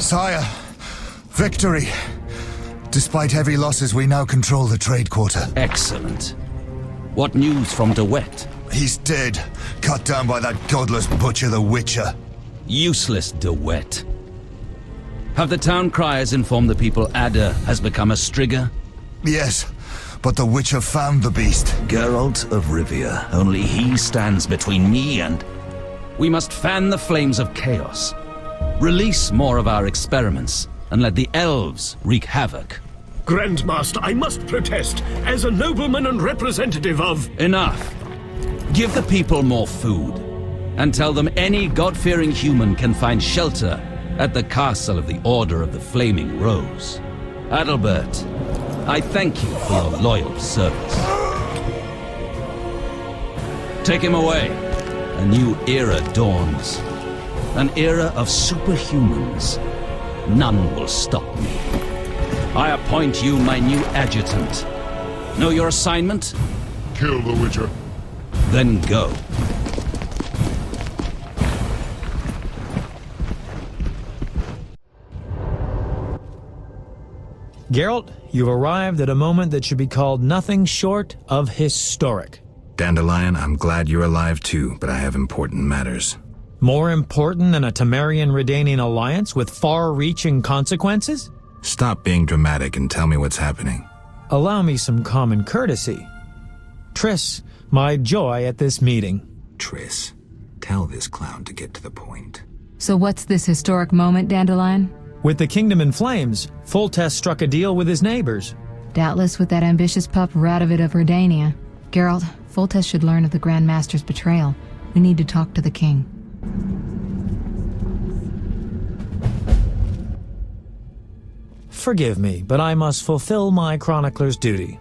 Sire, victory! Despite heavy losses, we now control the trade quarter. Excellent. What news from De Wet? He's dead, cut down by that godless butcher, the Witcher. Useless De Wet. Have the town criers informed the people Ada has become a Strigger? Yes, but the Witcher found the beast. Geralt of Rivia. Only he stands between me and... We must fan the flames of chaos. Release more of our experiments, and let the elves wreak havoc. Grandmaster, I must protest, as a nobleman and representative of... Enough. Give the people more food, and tell them any God-fearing human can find shelter at the castle of the Order of the Flaming Rose. Adalbert, I thank you for your loyal service. Take him away. A new era dawns. An era of superhumans. None will stop me. I appoint you my new adjutant. Know your assignment? Kill the Witcher. Then go. Geralt, you've arrived at a moment that should be called nothing short of historic. Dandelion, I'm glad you're alive too, but I have important matters. More important than a Temerian-Redanian alliance with far-reaching consequences? Stop being dramatic and tell me what's happening. Allow me some common courtesy. Triss, my joy at this meeting. Triss, tell this clown to get to the point. So what's this historic moment, Dandelion? With the kingdom in flames, Foltest struck a deal with his neighbors. Doubtless with that ambitious pup Radovid of Redania. Geralt, Foltest should learn of the Grand Master's betrayal. We need to talk to the king. Forgive me, but I must fulfill my chronicler's duty.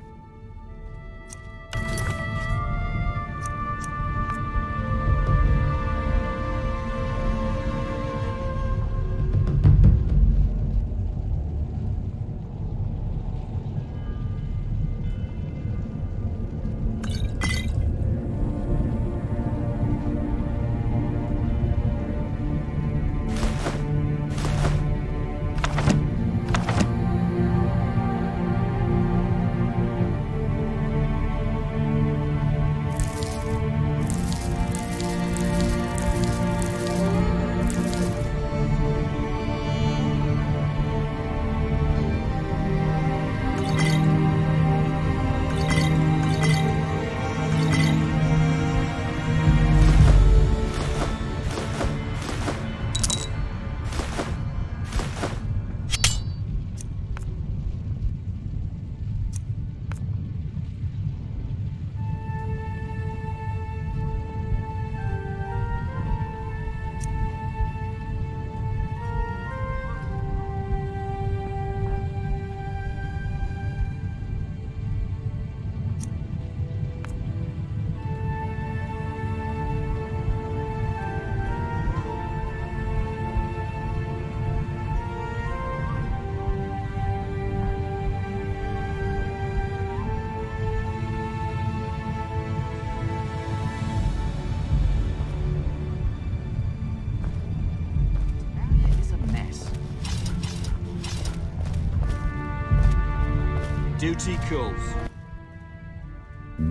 Duty calls.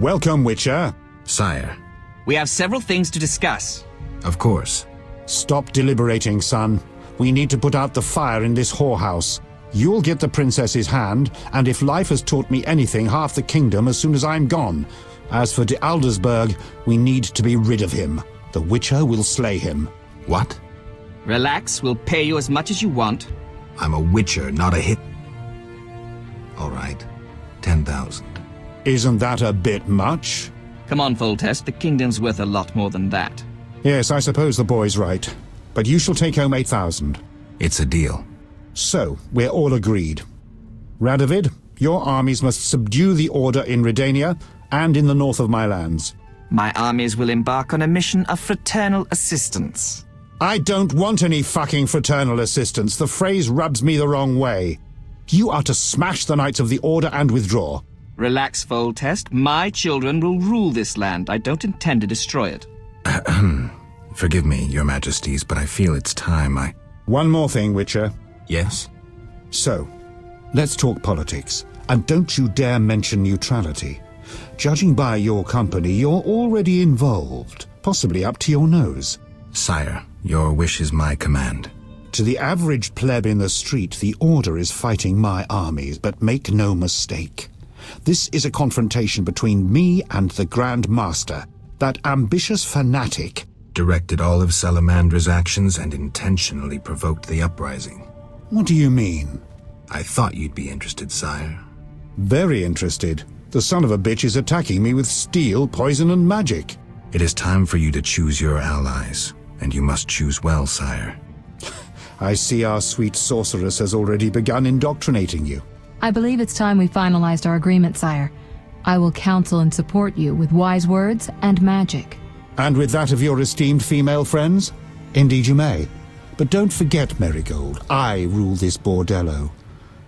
Welcome, Witcher. Sire. We have several things to discuss. Of course. Stop deliberating, son. We need to put out the fire in this whorehouse. You'll get the princess's hand, and if life has taught me anything, half the kingdom as soon as I'm gone. As for de Aldersberg, we need to be rid of him. The Witcher will slay him. What? Relax, we'll pay you as much as you want. I'm a Witcher, not a hit. All right. 10,000. Isn't that a bit much? Come on, Foltest, the kingdom's worth a lot more than that. Yes, I suppose the boy's right. But you shall take home 8,000. It's a deal. So, we're all agreed. Radovid, your armies must subdue the Order in Redania and in the north of my lands. My armies will embark on a mission of fraternal assistance. I don't want any fucking fraternal assistance. The phrase rubs me the wrong way. You are to smash the Knights of the Order and withdraw. Relax, Foltest. My children will rule this land. I don't intend to destroy it. Forgive me, your majesties, but I feel it's time One more thing, Witcher. Yes? So, let's talk politics. And don't you dare mention neutrality. Judging by your company, you're already involved, possibly up to your nose. Sire, your wish is my command. To the average pleb in the street, the Order is fighting my armies, but make no mistake. This is a confrontation between me and the Grand Master, that ambitious fanatic. Directed all of Salamandra's actions and intentionally provoked the uprising. What do you mean? I thought you'd be interested, sire. Very interested. The son of a bitch is attacking me with steel, poison, and magic. It is time for you to choose your allies, and you must choose well, sire. I see our sweet sorceress has already begun indoctrinating you. I believe it's time we finalized our agreement, sire. I will counsel and support you with wise words and magic. And with that of your esteemed female friends? Indeed you may. But don't forget, Marigold, I rule this bordello.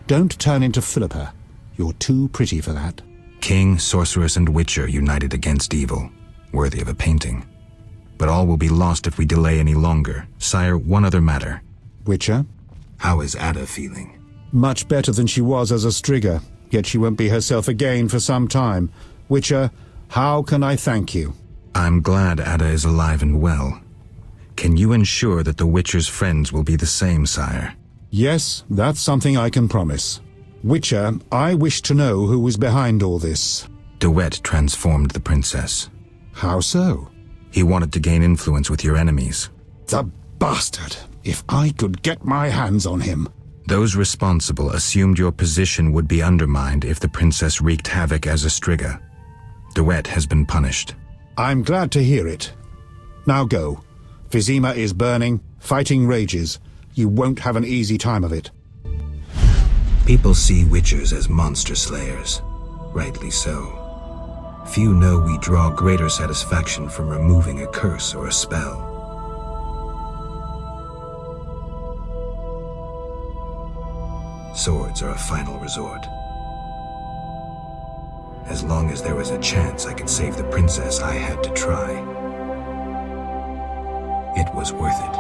Don't turn into Philippa. You're too pretty for that. King, sorceress, and witcher united against evil. Worthy of a painting. But all will be lost if we delay any longer. Sire, one other matter. Witcher? How is Ada feeling? Much better than she was as a Strigger, yet she won't be herself again for some time. Witcher, how can I thank you? I'm glad Ada is alive and well. Can you ensure that the Witcher's friends will be the same, sire? Yes, that's something I can promise. Witcher, I wish to know who was behind all this. DeWitt transformed the princess. How so? He wanted to gain influence with your enemies. The bastard! If I could get my hands on him. Those responsible assumed your position would be undermined if the princess wreaked havoc as a Striga. DeWitt has been punished. I'm glad to hear it. Now go. Vizima is burning, fighting rages. You won't have an easy time of it. People see witchers as monster slayers. Rightly so. Few know we draw greater satisfaction from removing a curse or a spell. Swords are a final resort. As long as there was a chance I could save the princess, I had to try. It was worth it.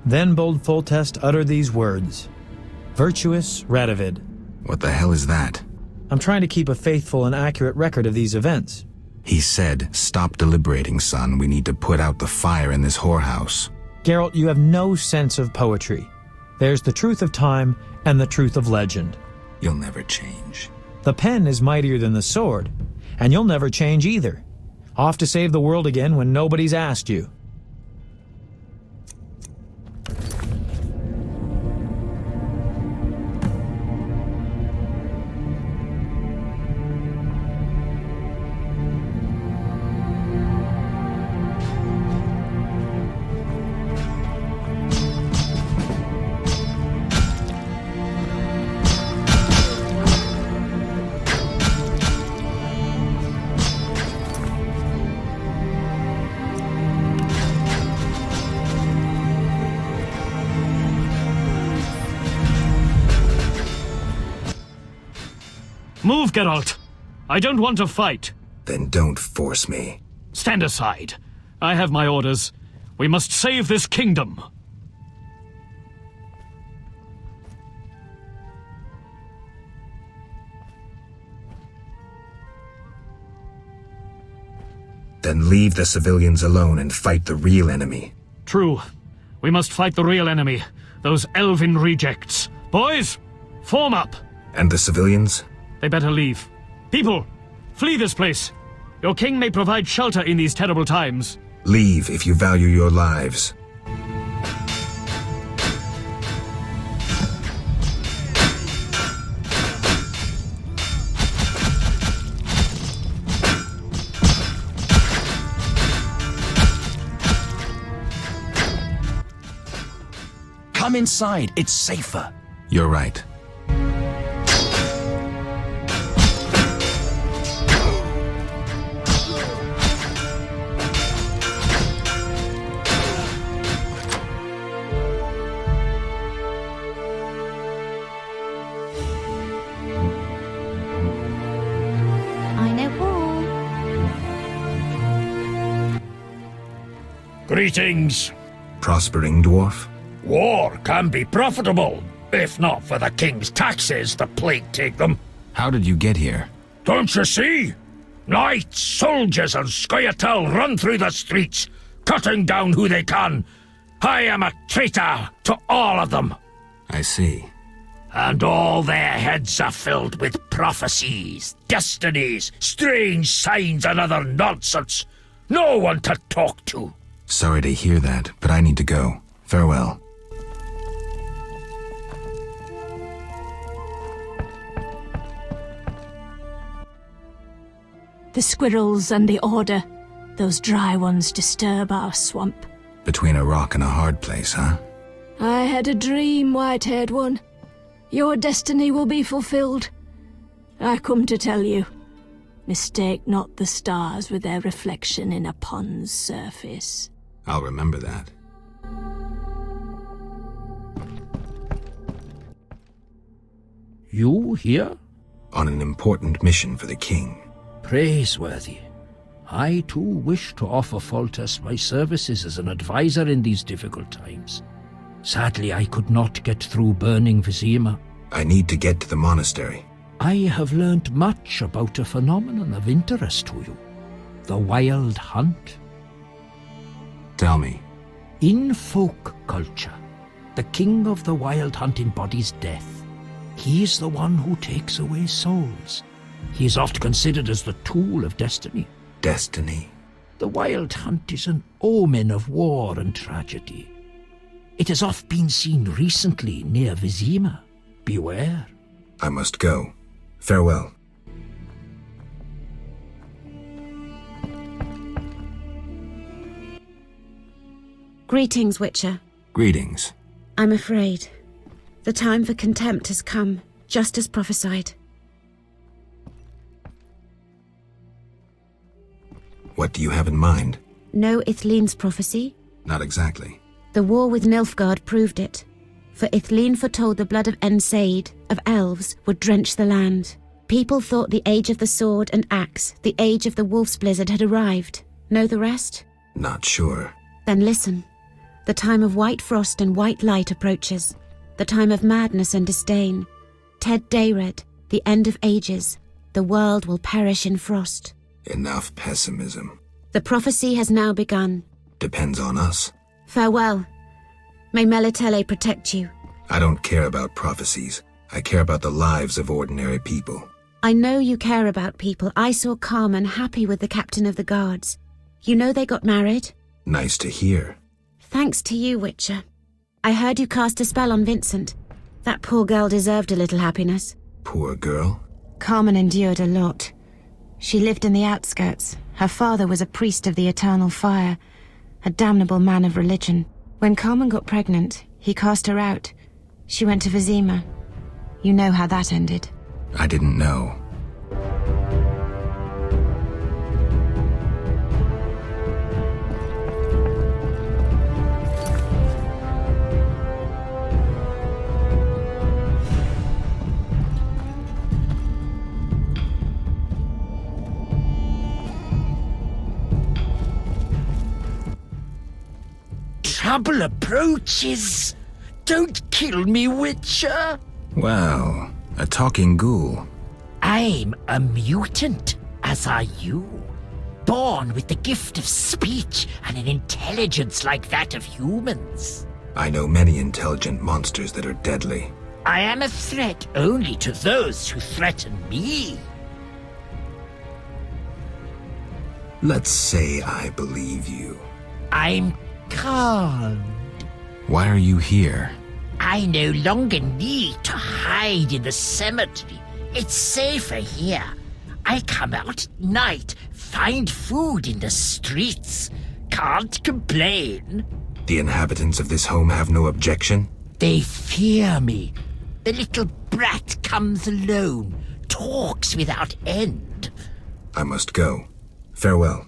Then bold Foltest uttered these words. Virtuous Radovid. What the hell is that? I'm trying to keep a faithful and accurate record of these events. He said, "Stop deliberating, son. We need to put out the fire in this whorehouse." Geralt, you have no sense of poetry. There's the truth of time and the truth of legend. You'll never change. The pen is mightier than the sword, and you'll never change either. Off to save the world again when nobody's asked you. Move, Geralt! I don't want to fight. Then don't force me. Stand aside. I have my orders. We must save this kingdom. Then leave the civilians alone and fight the real enemy. True. We must fight the real enemy. Those elven rejects. Boys, form up. And the civilians? They better leave. People, flee this place. Your king may provide shelter in these terrible times. Leave if you value your lives. Come inside. It's safer. You're right. I know Paul. Greetings. Prospering dwarf? War can be profitable, if not for the king's taxes, the plague take them. How did you get here? Don't you see? Knights, soldiers, and Scoia'tael run through the streets, cutting down who they can. I am a traitor to all of them. I see. And all their heads are filled with prophecies, destinies, strange signs, and other nonsense. No one to talk to. Sorry to hear that, but I need to go. Farewell. The squirrels and the order. Those dry ones disturb our swamp. Between a rock and a hard place, huh? I had a dream, white-haired one. Your destiny will be fulfilled. I come to tell you. Mistake not the stars with their reflection in a pond's surface. I'll remember that. You here? On an important mission for the king. Praiseworthy. I too wish to offer Foltest my services as an advisor in these difficult times. Sadly, I could not get through burning Vizima. I need to get to the monastery. I have learned much about a phenomenon of interest to you. The Wild Hunt. Tell me. In folk culture, the king of the Wild Hunt embodies death. He is the one who takes away souls. He is oft considered as the tool of destiny. Destiny? The Wild Hunt is an omen of war and tragedy. It has oft been seen recently near Vizima. Beware. I must go. Farewell. Greetings, Witcher. Greetings. I'm afraid. The time for contempt has come, just as prophesied. What do you have in mind? Know Ithleen's prophecy? Not exactly. The war with Nilfgaard proved it. For Ithleen foretold the blood of Ensaid, of elves, would drench the land. People thought the age of the sword and axe, the age of the wolf's blizzard had arrived. Know the rest? Not sure. Then listen. The time of white frost and white light approaches. The time of madness and disdain. Ted Dayred, the end of ages. The world will perish in frost. Enough pessimism. The prophecy has now begun. Depends on us. Farewell. May Melitele protect you. I don't care about prophecies. I care about the lives of ordinary people. I know you care about people. I saw Carmen happy with the captain of the guards. You know they got married? Nice to hear. Thanks to you, Witcher. I heard you cast a spell on Vincent. That poor girl deserved a little happiness. Poor girl? Carmen endured a lot. She lived in the outskirts. Her father was a priest of the eternal fire, a damnable man of religion. When Carmen got pregnant, he cast her out. She went to Vizima. You know how that ended. I didn't know. Trouble approaches. Don't kill me, Witcher. Well, a talking ghoul. I'm a mutant, as are you. Born with the gift of speech and an intelligence like that of humans. I know many intelligent monsters that are deadly. I am a threat only to those who threaten me. Let's say I believe you. I'm calmed. Why are you here? I no longer need to hide in the cemetery. It's safer here. I come out at night, find food in the streets. Can't complain. The inhabitants of this home have no objection? They fear me. The little brat comes alone, talks without end. I must go. Farewell.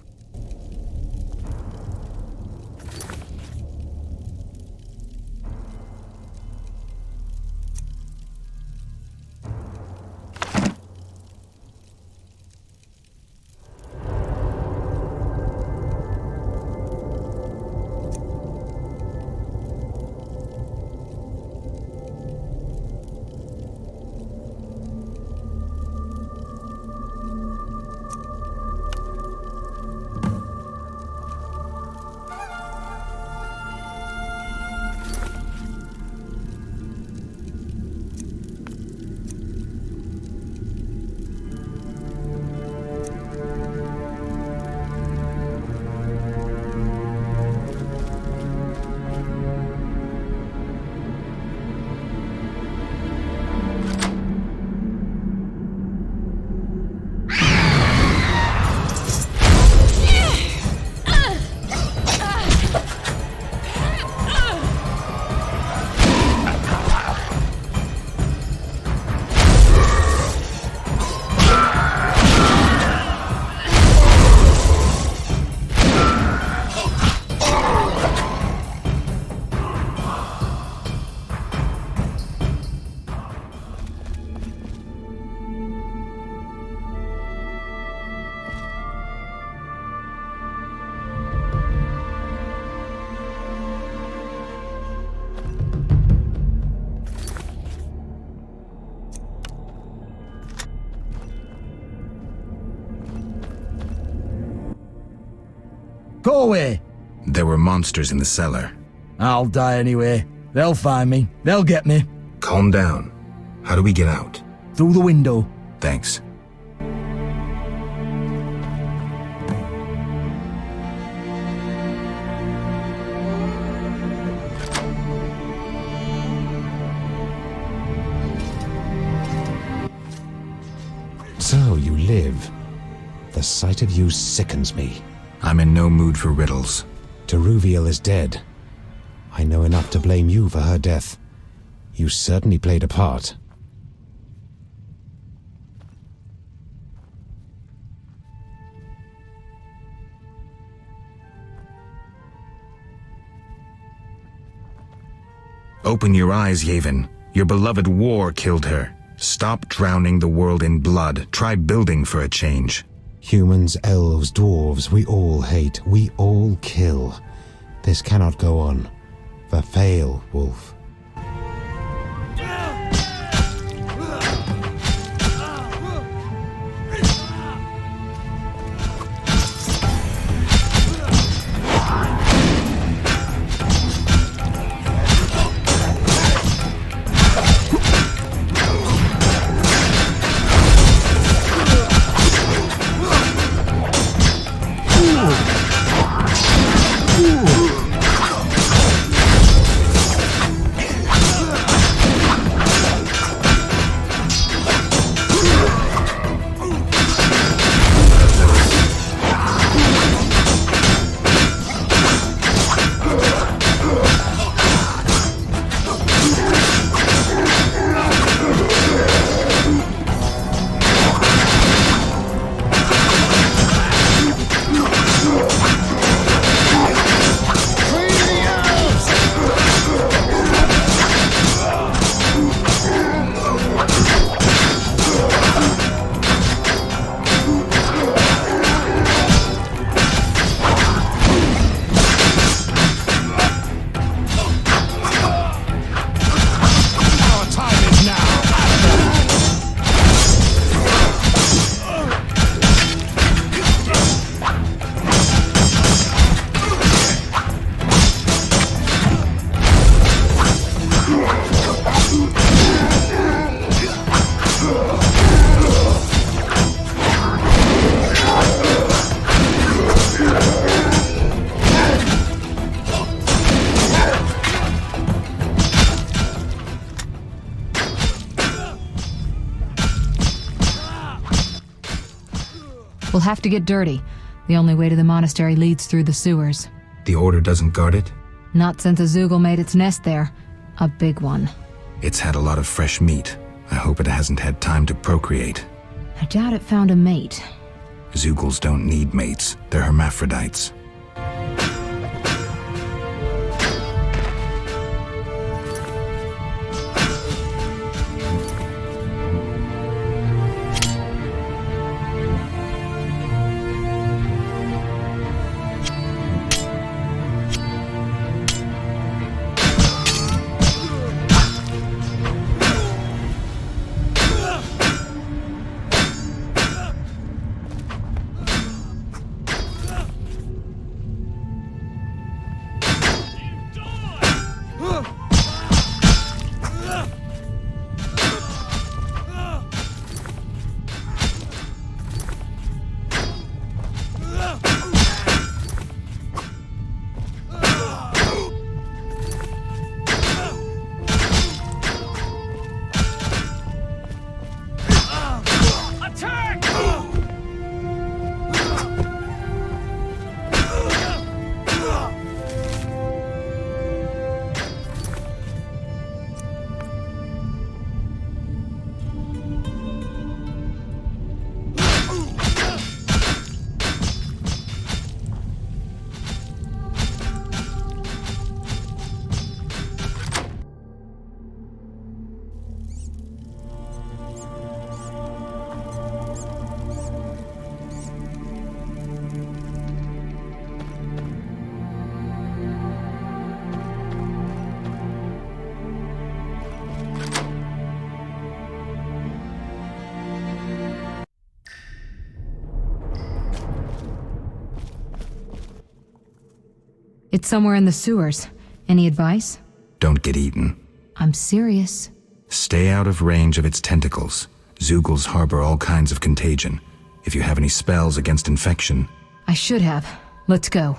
Go away! There were monsters in the cellar. I'll die anyway. They'll find me. They'll get me. Calm down. How do we get out? Through the window. Thanks. So you live. The sight of you sickens me. I'm in no mood for riddles. Teruviel is dead. I know enough to blame you for her death. You certainly played a part. Open your eyes, Yavin. Your beloved war killed her. Stop drowning the world in blood. Try building for a change. Humans, elves, dwarves, we all hate, we all kill. This cannot go on. Verfail, Wolf. We'll have to get dirty. The only way to the monastery leads through the sewers. The Order doesn't guard it? Not since a Zoogle made its nest there. A big one. It's had a lot of fresh meat. I hope it hasn't had time to procreate. I doubt it found a mate. Zeugles don't need mates. They're hermaphrodites. It's somewhere in the sewers. Any advice? Don't get eaten. I'm serious. Stay out of range of its tentacles. Zeugles harbor all kinds of contagion. If you have any spells against infection... I should have. Let's go.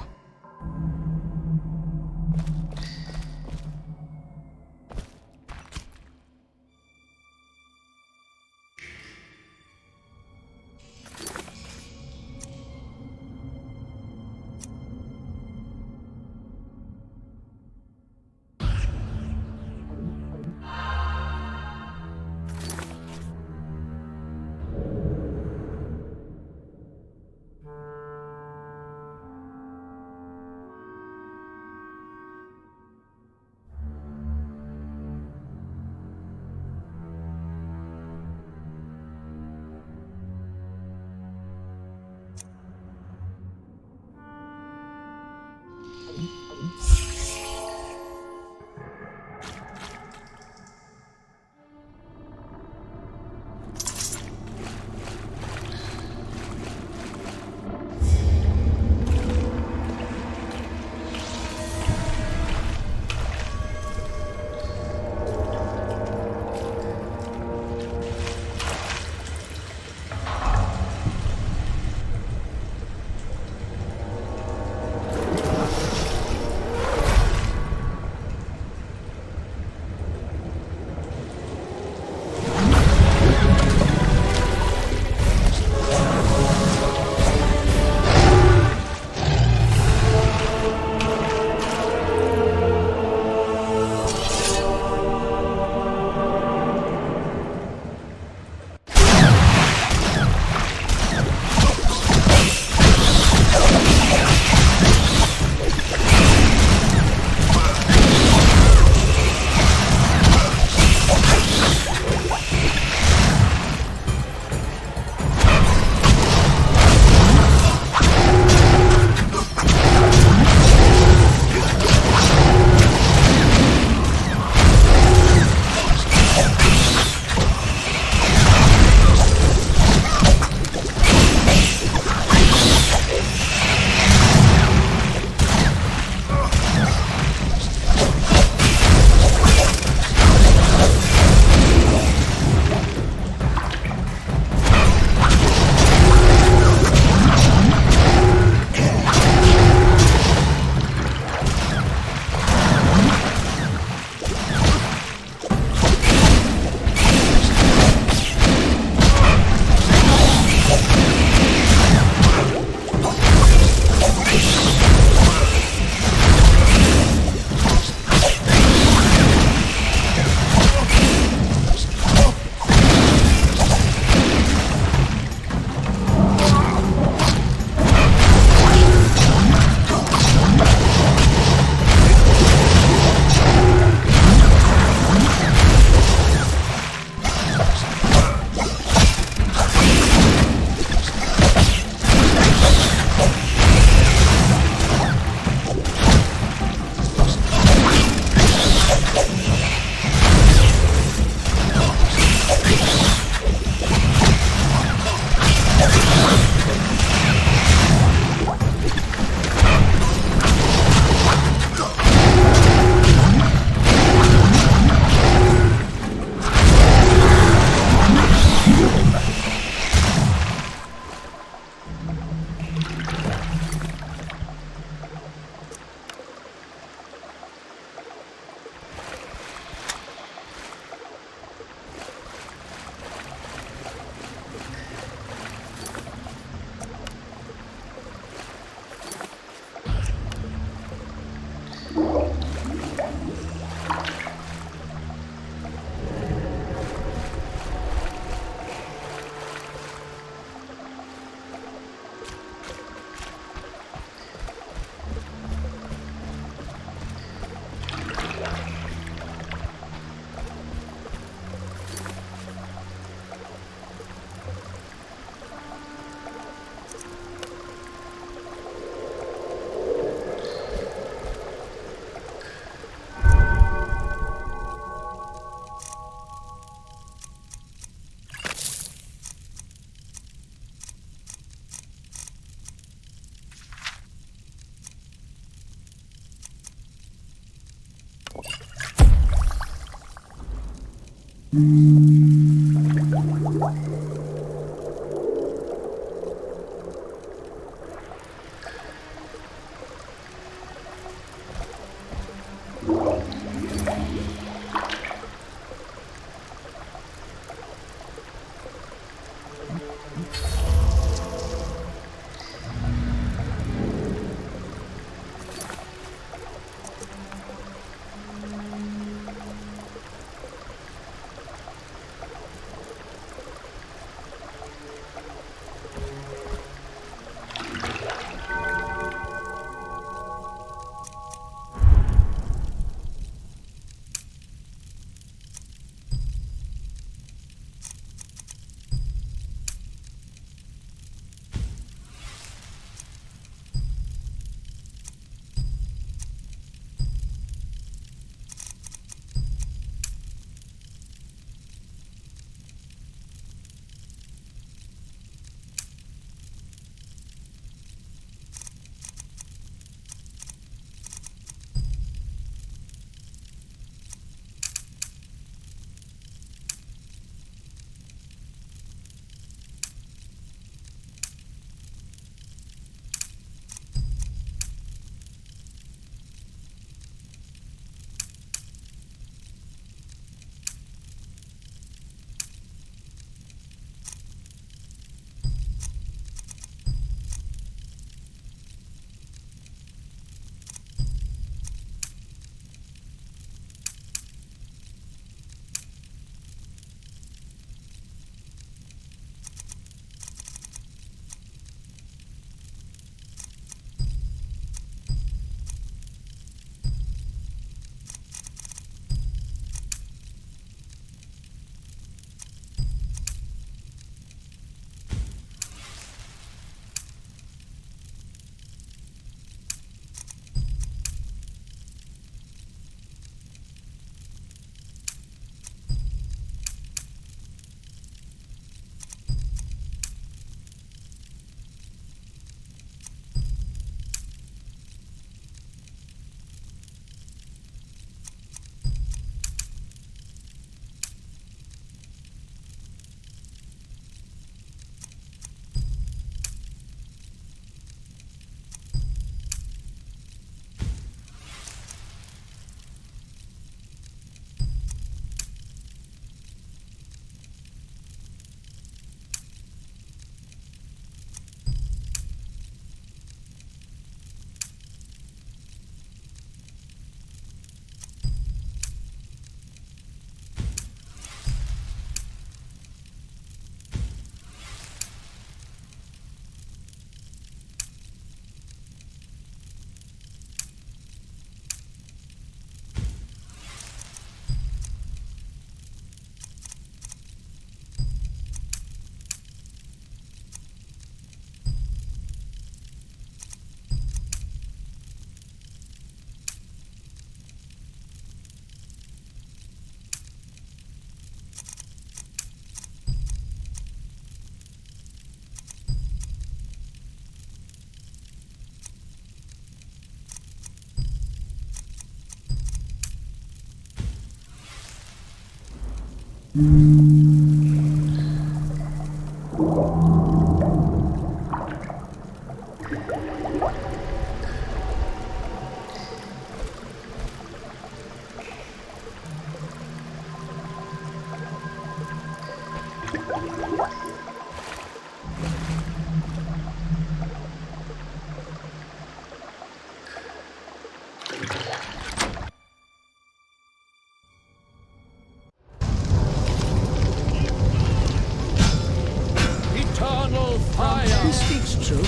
Eternal fire! Who speaks true?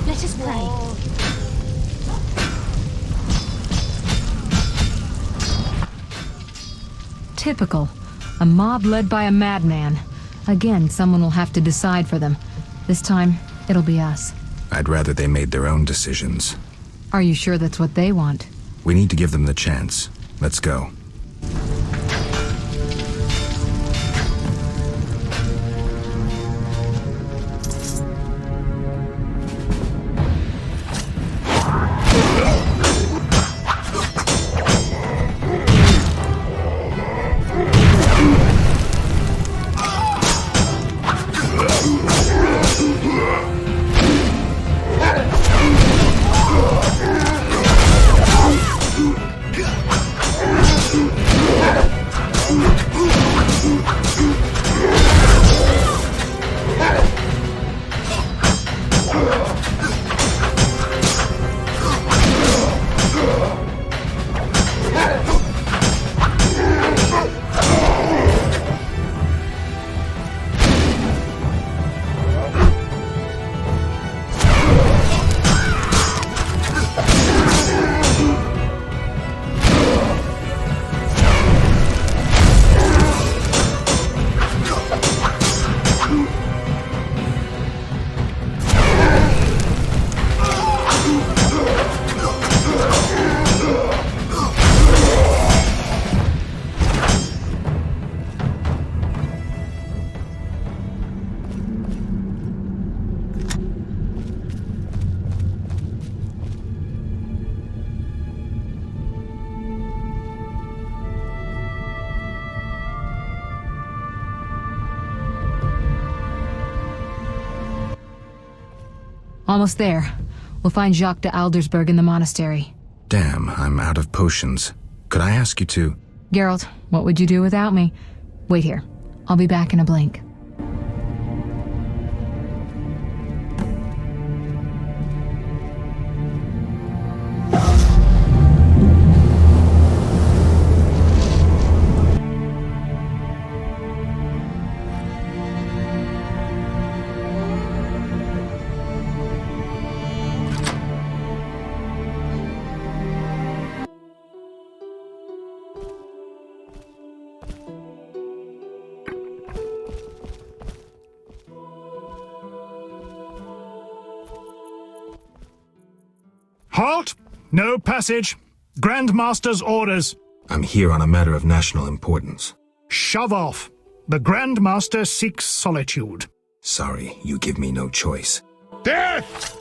Let us pray. Typical. A mob led by a madman. Again, someone will have to decide for them. This time, it'll be us. I'd rather they made their own decisions. Are you sure that's what they want? We need to give them the chance. Let's go. Almost there. We'll find Jacques de Aldersberg in the monastery. Damn, I'm out of potions. Could I ask you to... Geralt, what would you do without me? Wait here. I'll be back in a blink. Halt! No passage. Grandmaster's orders. I'm here on a matter of national importance. Shove off. The Grandmaster seeks solitude. Sorry, you give me no choice. Death!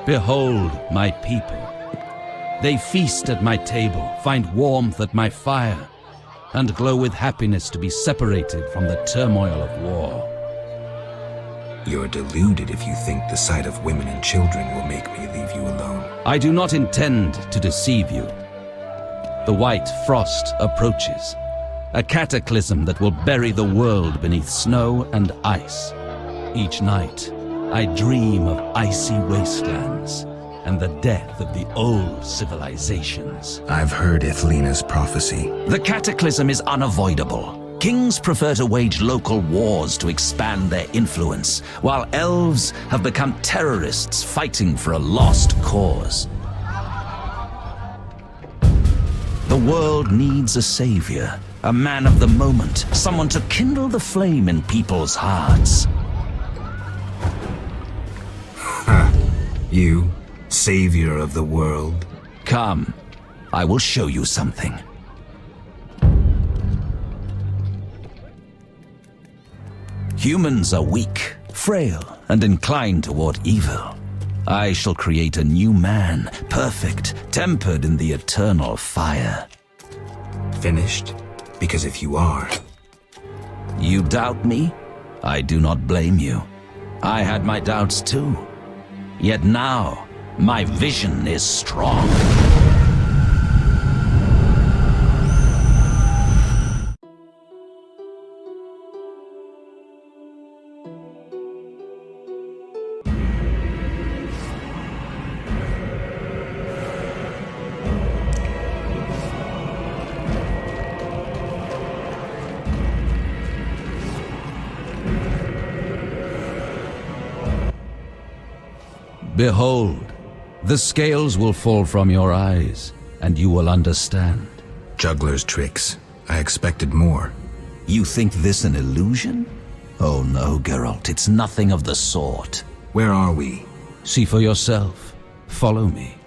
Behold my people. They feast at my table, find warmth at my fire, and glow with happiness to be separated from the turmoil of war. You're deluded if you think the sight of women and children will make me leave you alone. I do not intend to deceive you. The white frost approaches, a cataclysm that will bury the world beneath snow and ice. Each night, I dream of icy wastelands and the death of the old civilizations. I've heard Ithlina's prophecy. The cataclysm is unavoidable. Kings prefer to wage local wars to expand their influence, while elves have become terrorists fighting for a lost cause. The world needs a savior, a man of the moment, someone to kindle the flame in people's hearts. You, savior of the world? Come, I will show you something. Humans are weak, frail, and inclined toward evil. I shall create a new man, perfect, tempered in the eternal fire. Finished? Because if you are... You doubt me? I do not blame you. I had my doubts too. Yet now, my vision is strong. Behold, the scales will fall from your eyes, and you will understand. Juggler's tricks. I expected more. You think this an illusion? Oh no, Geralt, it's nothing of the sort. Where are we? See for yourself. Follow me.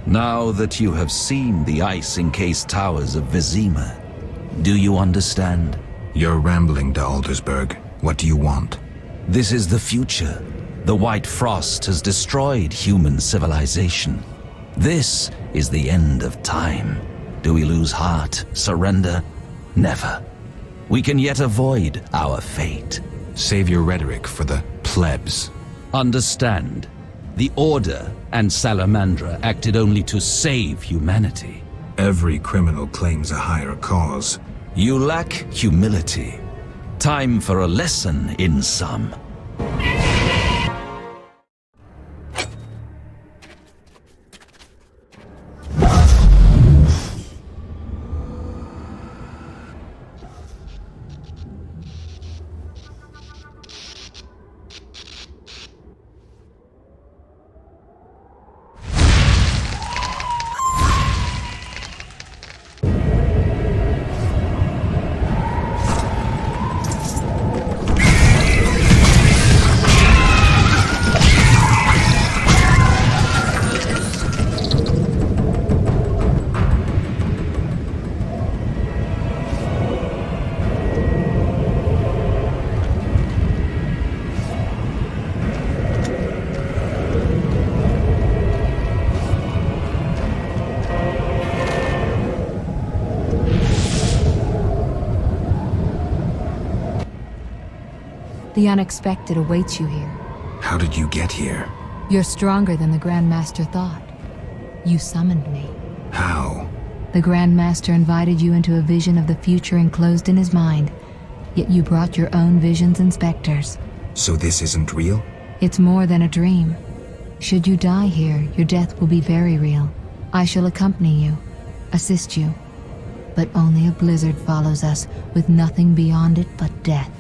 Now that you have seen the ice-encased towers of Vizima, do you understand? You're rambling to Aldersburg. What do you want? This is the future. The White Frost has destroyed human civilization. This is the end of time. Do we lose heart, surrender? Never. We can yet avoid our fate. Save your rhetoric for the plebs. Understand, the Order and Salamandra acted only to save humanity. Every criminal claims a higher cause. You lack humility. Time for a lesson in some. The unexpected awaits you here. How did you get here? You're stronger than the Grand Master thought. You summoned me. How? The Grand Master invited you into a vision of the future enclosed in his mind, yet you brought your own visions and specters. So this isn't real? It's more than a dream. Should you die here, your death will be very real. I shall accompany you, assist you. But only a blizzard follows us, with nothing beyond it but death.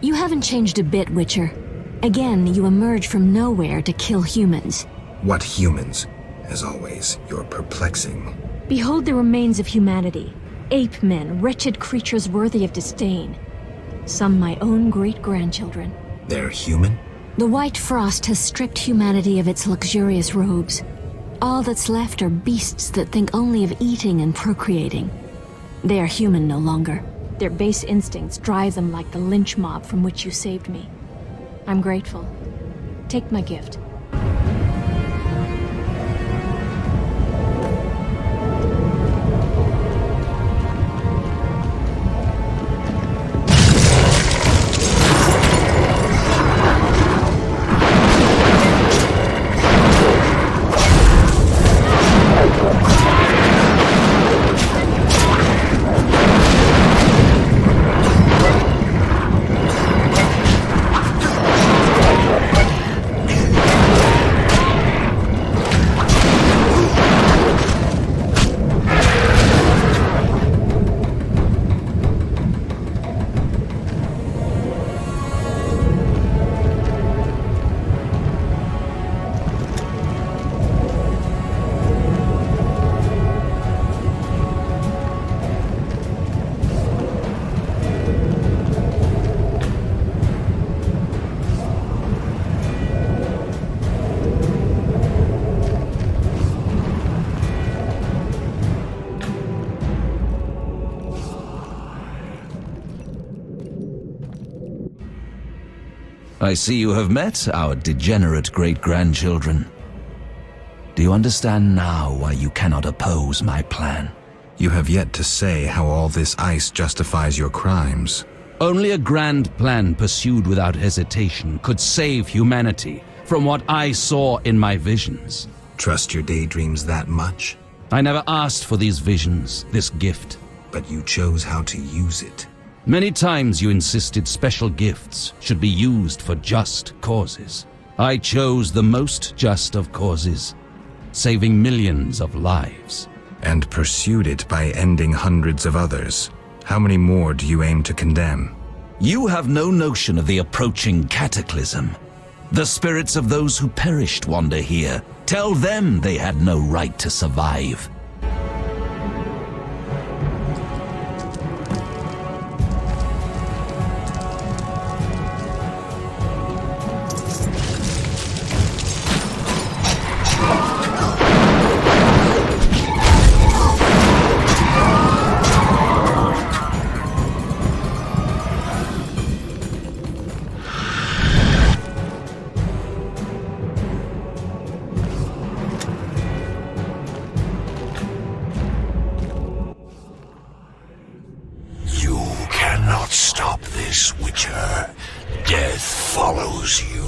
You haven't changed a bit, Witcher. Again, you emerge from nowhere to kill humans. What humans? As always, you're perplexing. Behold the remains of humanity. Ape men, wretched creatures worthy of disdain. Some my own great-grandchildren. They're human? The White Frost has stripped humanity of its luxurious robes. All that's left are beasts that think only of eating and procreating. They are human no longer. Their base instincts drive them like the lynch mob from which you saved me. I'm grateful. Take my gift. I see you have met our degenerate great-grandchildren. Do you understand now why you cannot oppose my plan? You have yet to say how all this ice justifies your crimes. Only a grand plan pursued without hesitation could save humanity from what I saw in my visions. Trust your daydreams that much? I never asked for these visions, this gift. But you chose how to use it. Many times you insisted special gifts should be used for just causes. I chose the most just of causes, saving millions of lives. And pursued it by ending hundreds of others. How many more do you aim to condemn? You have no notion of the approaching cataclysm. The spirits of those who perished wander here. Tell them they had no right to survive. Stop this, Witcher. Death follows you.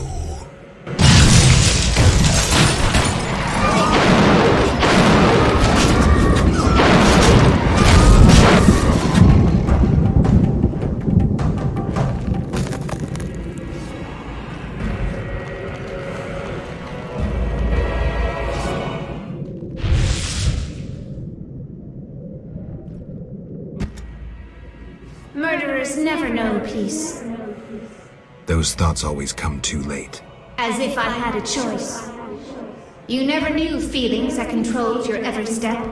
Murderers never know peace. Those thoughts always come too late. As if I had a choice. You never knew feelings that controlled your every step.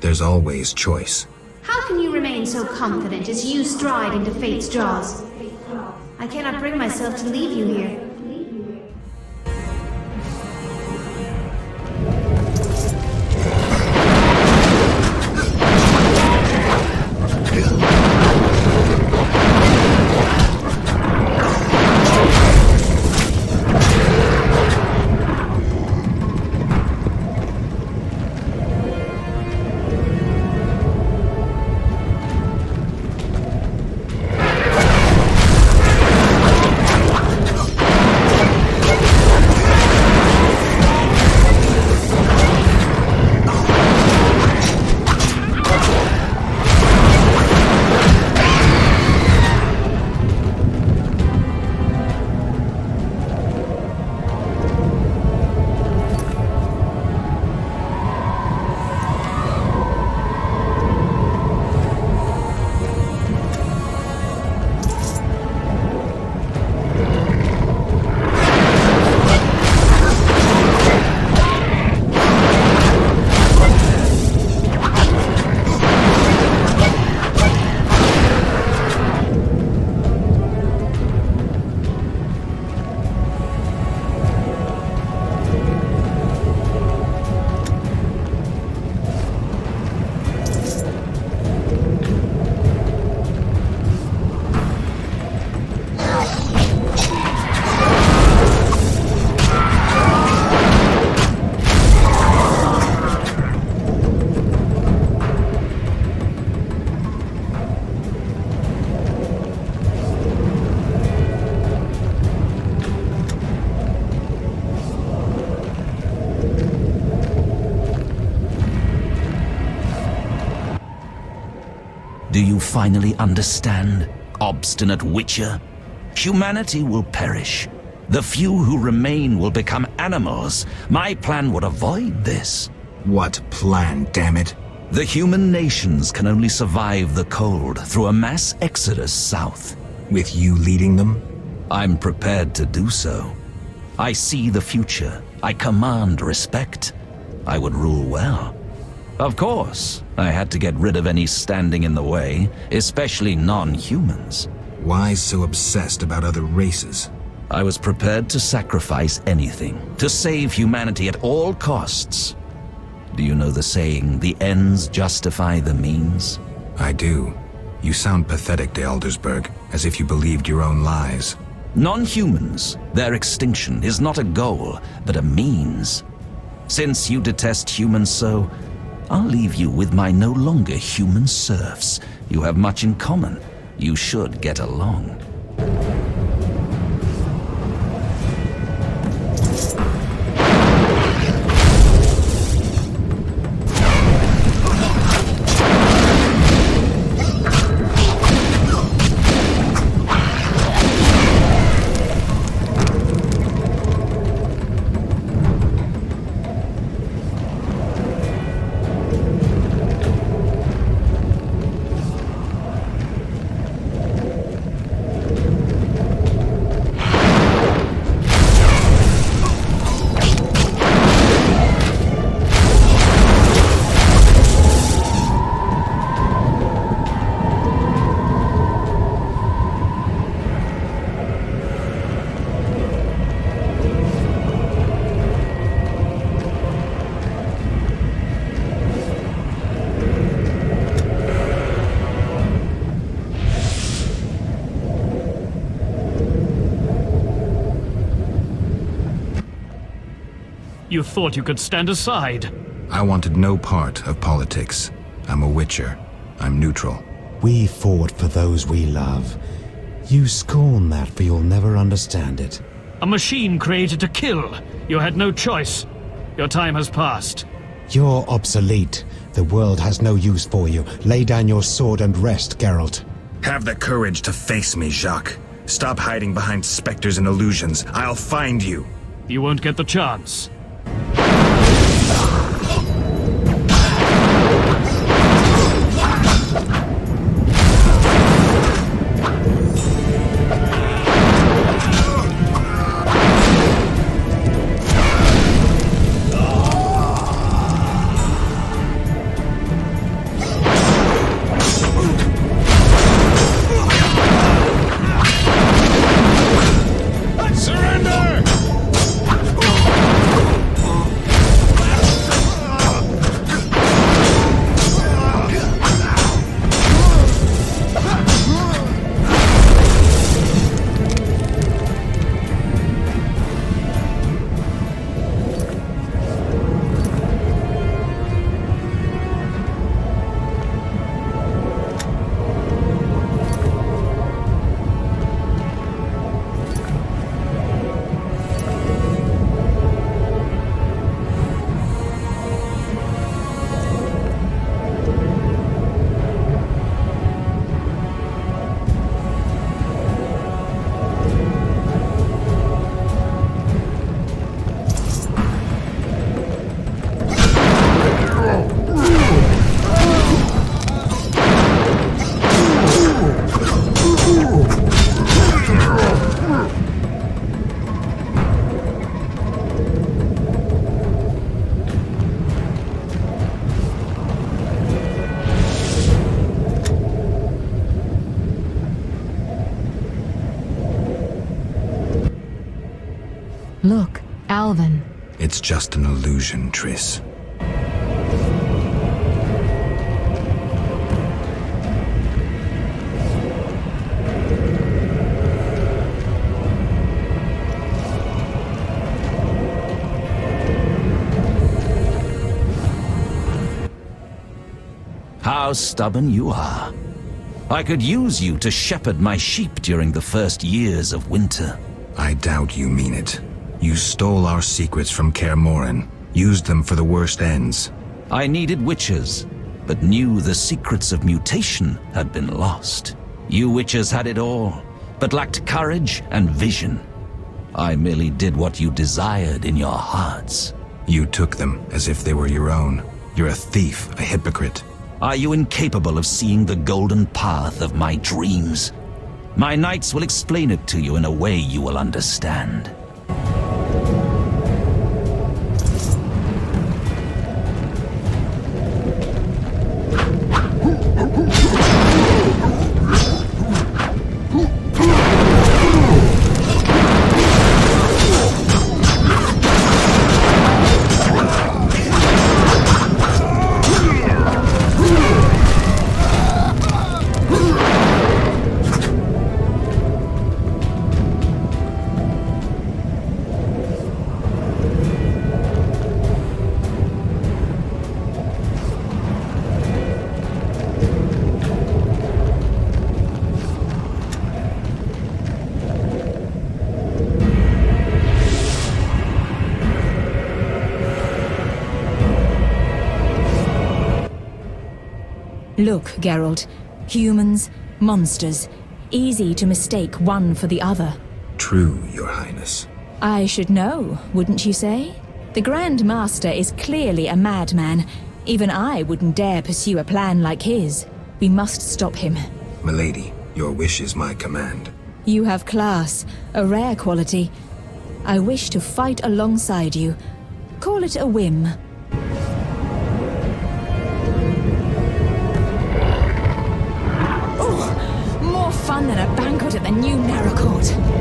There's always choice. How can you remain so confident as you stride into fate's jaws? I cannot bring myself to leave you here. Do you finally understand, obstinate Witcher? Humanity will perish. The few who remain will become animals. My plan would avoid this. What plan, damn it? The human nations can only survive the cold through a mass exodus south. With you leading them? I'm prepared to do so. I see the future. I command respect. I would rule well. Of course, I had to get rid of any standing in the way, especially non-humans. Why so obsessed about other races? I was prepared to sacrifice anything, to save humanity at all costs. Do you know the saying, the ends justify the means? I do. You sound pathetic to Eldersburg, as if you believed your own lies. Non-humans, their extinction is not a goal, but a means. Since you detest humans so, I'll leave you with my no longer human serfs. You have much in common. You should get along. You thought you could stand aside. I wanted no part of politics. I'm a Witcher. I'm neutral. We fought for those we love. You scorn that, but you'll never understand it. A machine created to kill. You had no choice. Your time has passed. You're obsolete. The world has no use for you. Lay down your sword and rest, Geralt. Have the courage to face me, Jacques. Stop hiding behind specters and illusions. I'll find you. You won't get the chance. Look, Alvin. It's just an illusion, Triss. How stubborn you are. I could use you to shepherd my sheep during the first years of winter. I doubt you mean it. You stole our secrets from Kaer Morhen, used them for the worst ends. I needed witches, but knew the secrets of mutation had been lost. You witches had it all, but lacked courage and vision. I merely did what you desired in your hearts. You took them as if they were your own. You're a thief, a hypocrite. Are you incapable of seeing the golden path of my dreams? My knights will explain it to you in a way you will understand. Look, Geralt. Humans, monsters. Easy to mistake one for the other. True, Your Highness. I should know, wouldn't you say? The Grand Master is clearly a madman. Even I wouldn't dare pursue a plan like his. We must stop him. Milady, your wish is my command. You have class, a rare quality. I wish to fight alongside you. Call it a whim. Oh, more fun than a banquet at the new Naracourt.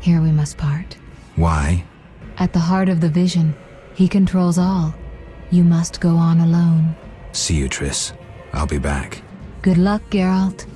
Here we must part. Why? At the heart of the vision, he controls all. You must go on alone. See you, Triss. I'll be back. Good luck, Geralt.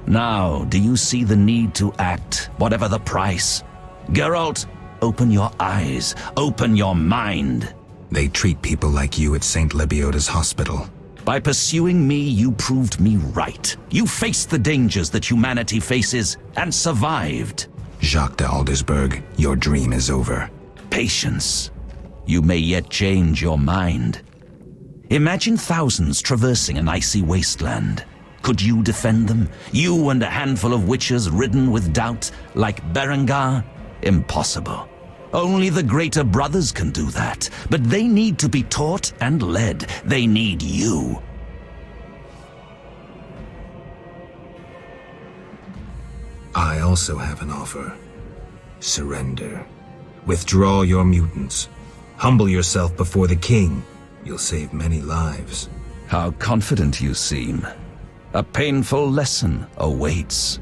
Now, do you see the need to act, whatever the price? Geralt, open your eyes, open your mind. They treat people like you at St. Lebioda's hospital. By pursuing me, you proved me right. You faced the dangers that humanity faces and survived. Jacques de Aldersberg, your dream is over. Patience. You may yet change your mind. Imagine thousands traversing an icy wasteland. Could you defend them? You and a handful of witches ridden with doubt, like Berengar? Impossible. Only the greater brothers can do that. But they need to be taught and led. They need you. I also have an offer. Surrender. Withdraw your mutants. Humble yourself before the king. You'll save many lives. How confident you seem. A painful lesson awaits.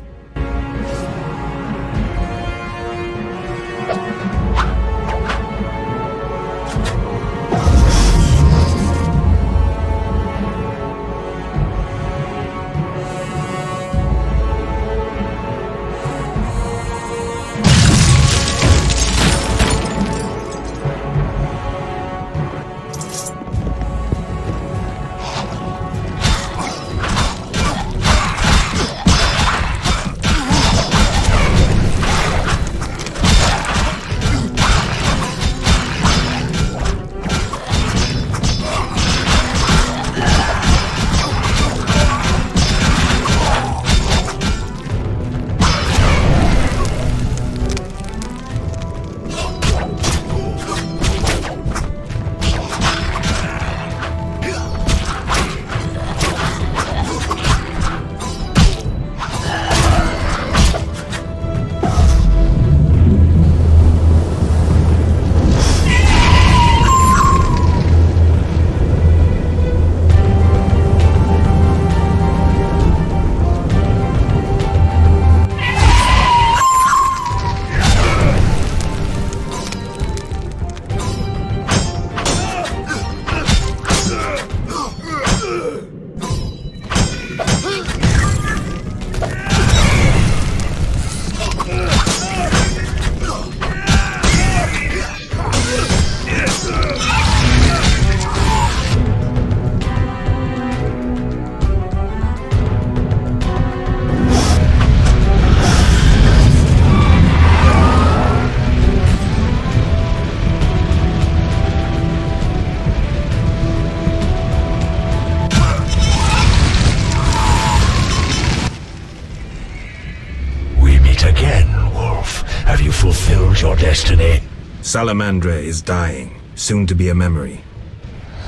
Your destiny. Salamandra is dying, soon to be a memory.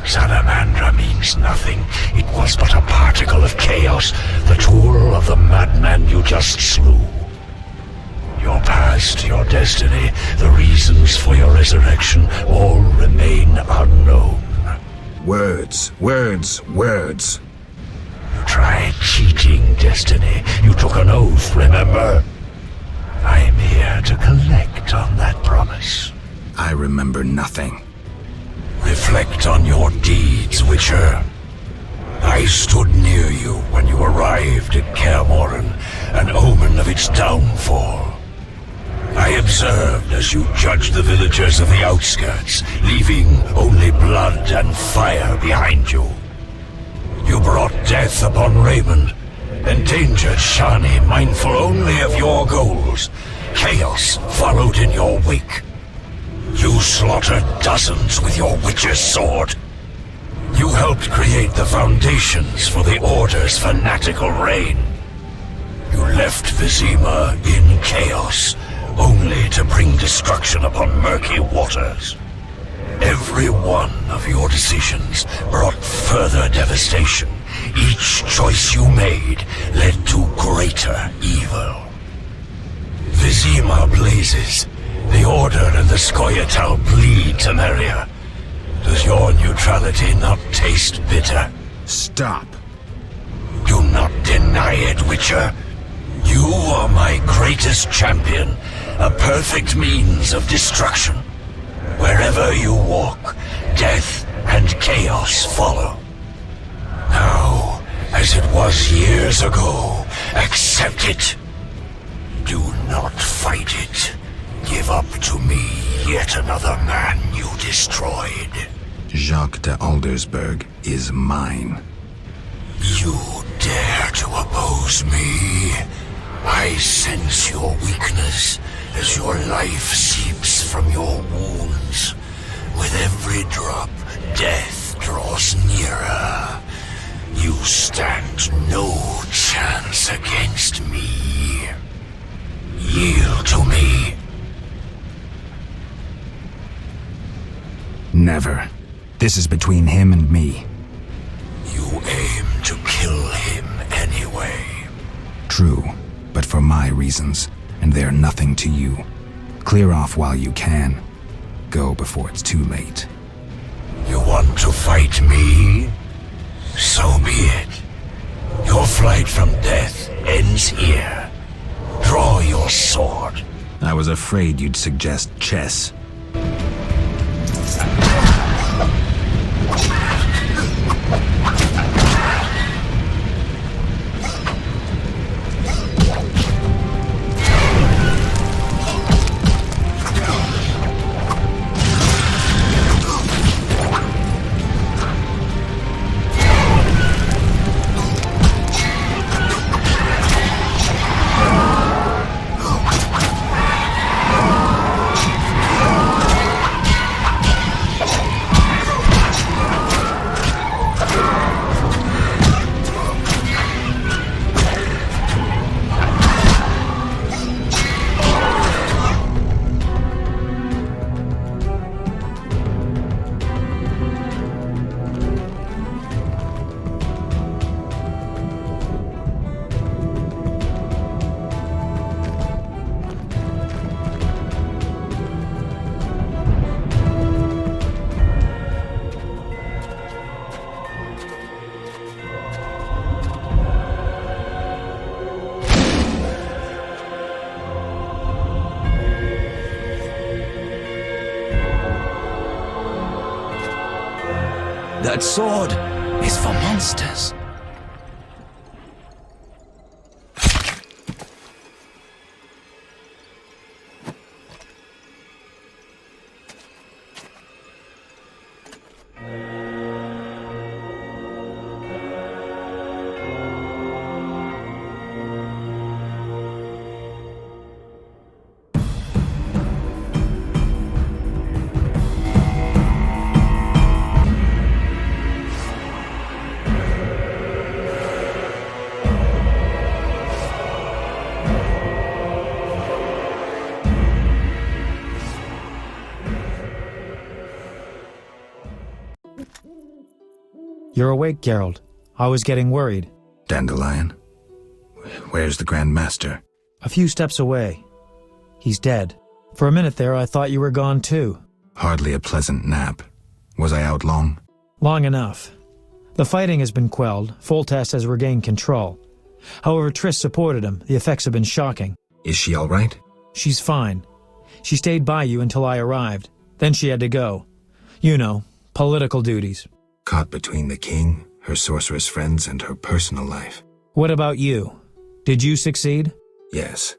Salamandra means nothing. It was but a particle of chaos, the tool of the madman you just slew. Your past, your destiny, the reasons for your resurrection, all remain unknown. Words, words, words. You tried cheating, Destiny. You took an oath, remember? I'm here to collect on that promise. I remember nothing. Reflect on your deeds, Witcher. I stood near you when you arrived at Kaer Morhen, an omen of its downfall. I observed as you judged the villagers of the outskirts, leaving only blood and fire behind you. You brought death upon Raymond, endangered Shani, mindful only of your goals. Chaos followed in your wake. You slaughtered dozens with your witch's sword. You helped create the foundations for the Order's fanatical reign. You left Vizima in chaos, only to bring destruction upon murky waters. Every one of your decisions brought further devastation. Each choice you made led to greater evil. Vizima blazes. The Order and the Scoia'tael bleed, Temeria. Does your neutrality not taste bitter? Stop. Do not deny it, Witcher. You are my greatest champion, a perfect means of destruction. Wherever you walk, death and chaos follow. Now, as it was years ago, accept it. Do not fight it. Give up to me yet another man you destroyed. Jacques de Aldersberg is mine. You dare to oppose me? I sense your weakness as your life seeps from your wounds. With every drop, death draws nearer. You stand no chance against me. Yield to me. Never. This is between him and me. You aim to kill him anyway. True, but for my reasons, and they're nothing to you. Clear off while you can. Go before it's too late. You want to fight me? So be it. Your flight from death ends here. Draw your sword. I was afraid you'd suggest chess. That sword is for monsters. You're awake, Geralt. I was getting worried. Dandelion? Where's the Grand Master? A few steps away. He's dead. For a minute there, I thought you were gone too. Hardly a pleasant nap. Was I out long? Long enough. The fighting has been quelled. Foltest has regained control. However, Triss supported him. The effects have been shocking. Is she all right? She's fine. She stayed by you until I arrived. Then she had to go. You know, political duties. Caught between the king, her sorceress friends, and her personal life. What about you? Did you succeed? Yes.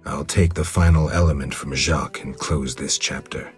I'll take the final element from Jacques and close this chapter.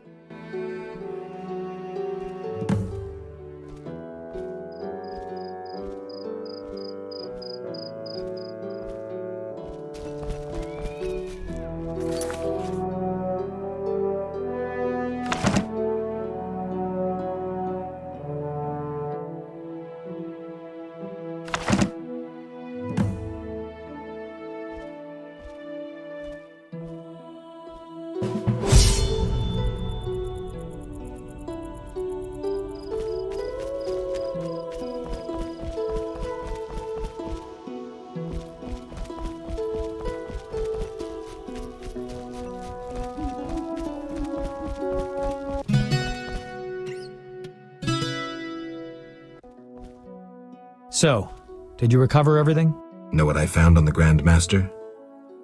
So, did you recover everything? Know what I found on the Grand Master?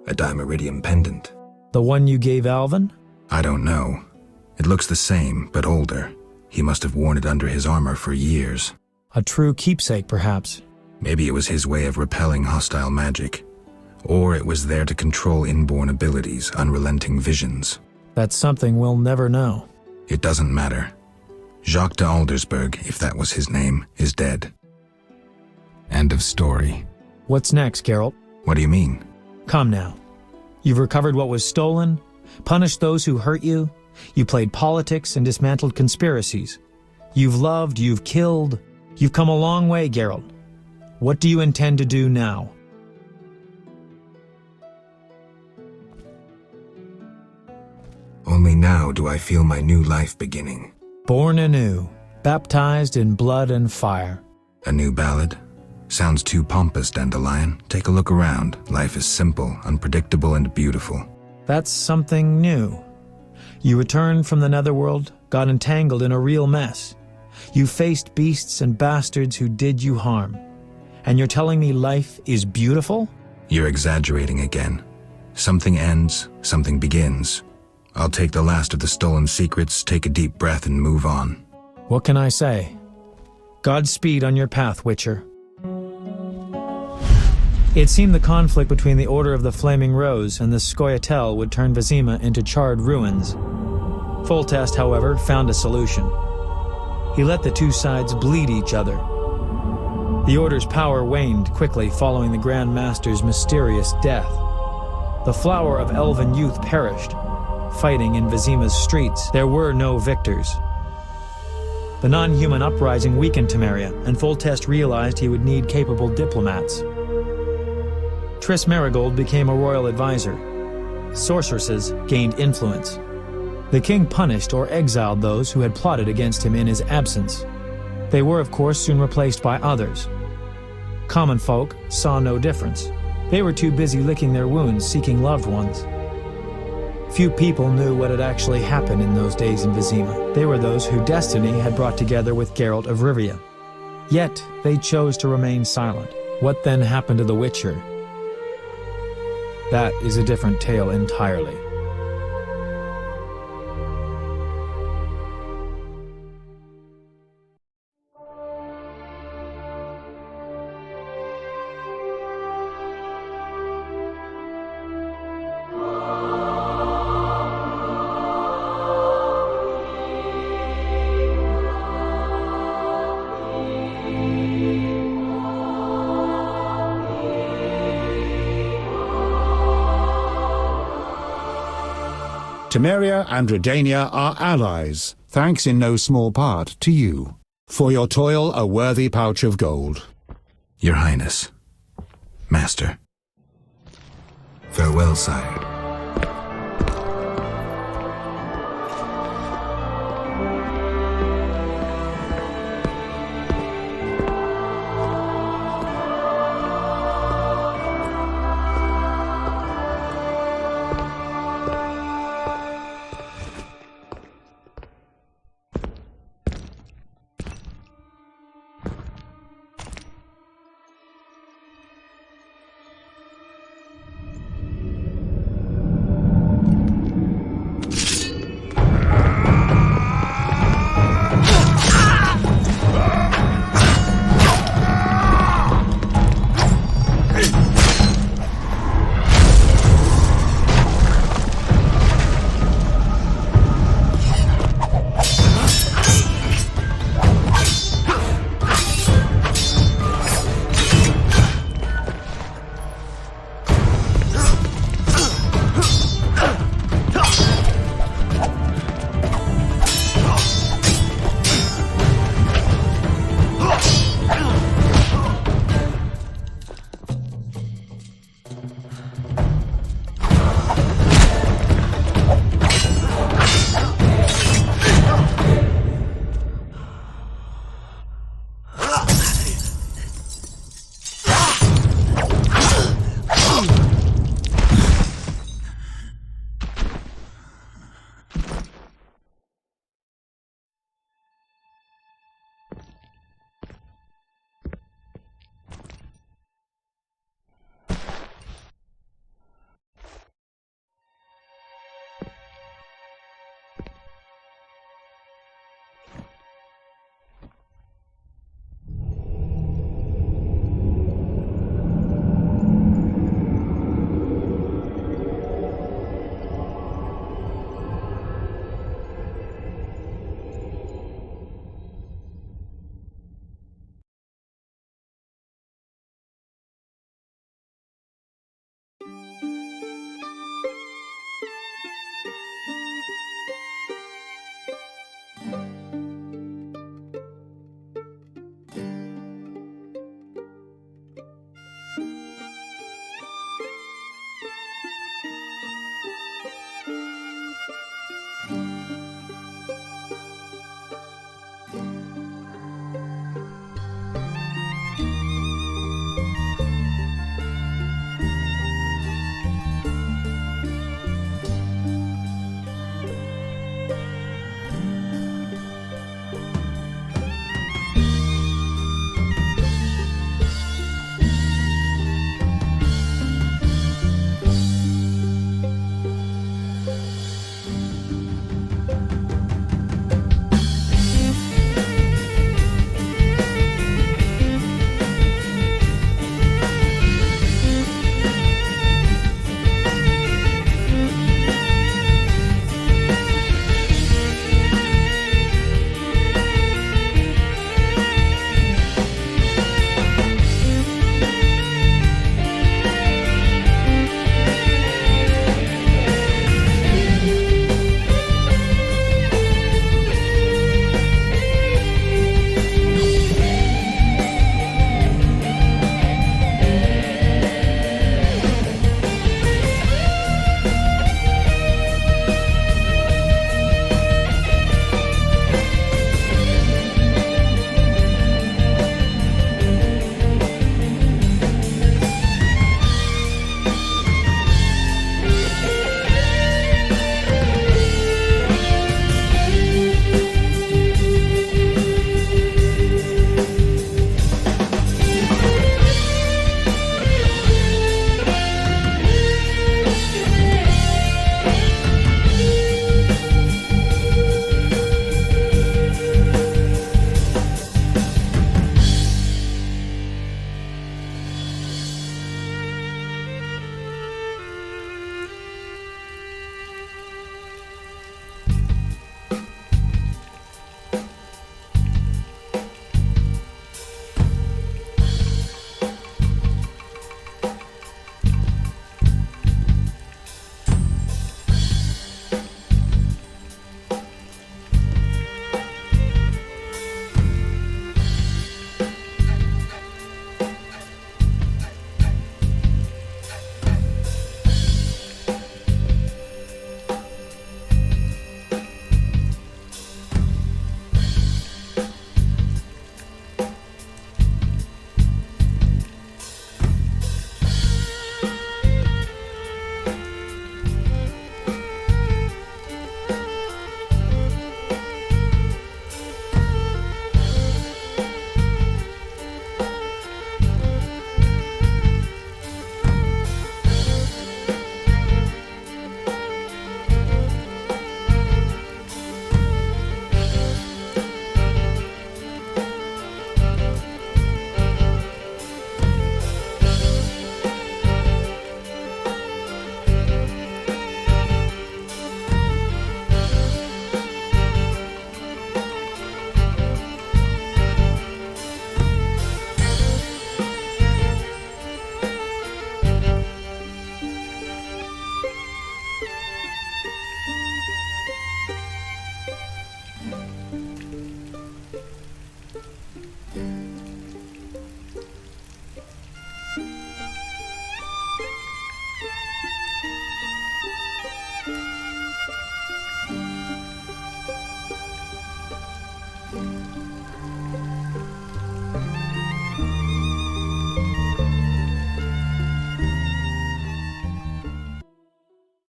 A dimeridium pendant. The one you gave Alvin? I don't know. It looks the same, but older. He must have worn it under his armor for years. A true keepsake, perhaps. Maybe it was his way of repelling hostile magic. Or it was there to control inborn abilities, unrelenting visions. That's something we'll never know. It doesn't matter. Jacques de Aldersberg, if that was his name, is dead. End of story. What's next, Geralt? What do you mean? Come now. You've recovered what was stolen, punished those who hurt you, you played politics and dismantled conspiracies. You've loved, you've killed. You've come a long way, Geralt. What do you intend to do now? Only now do I feel my new life beginning. Born anew, baptized in blood and fire. A new ballad? Sounds too pompous, Dandelion. Take a look around. Life is simple, unpredictable, and beautiful. That's something new. You returned from the netherworld, got entangled in a real mess. You faced beasts and bastards who did you harm. And you're telling me life is beautiful? You're exaggerating again. Something ends, something begins. I'll take the last of the stolen secrets, take a deep breath, and move on. What can I say? Godspeed on your path, Witcher. It seemed the conflict between the Order of the Flaming Rose and the Scoia'tael would turn Vizima into charred ruins. Foltest, however, found a solution. He let the two sides bleed each other. The Order's power waned quickly following the Grand Master's mysterious death. The flower of elven youth perished, fighting in Vizima's streets. There were no victors. The non-human uprising weakened Temeria, and Foltest realized he would need capable diplomats. Triss Merigold became a royal advisor. Sorceresses gained influence. The king punished or exiled those who had plotted against him in his absence. They were, of course, soon replaced by others. Common folk saw no difference. They were too busy licking their wounds, seeking loved ones. Few people knew what had actually happened in those days in Vizima. They were those who destiny had brought together with Geralt of Rivia. Yet, they chose to remain silent. What then happened to the Witcher? That is a different tale entirely. Temeria and Redania are allies, thanks in no small part to you. For your toil, a worthy pouch of gold. Your Highness. Master. Farewell, sire.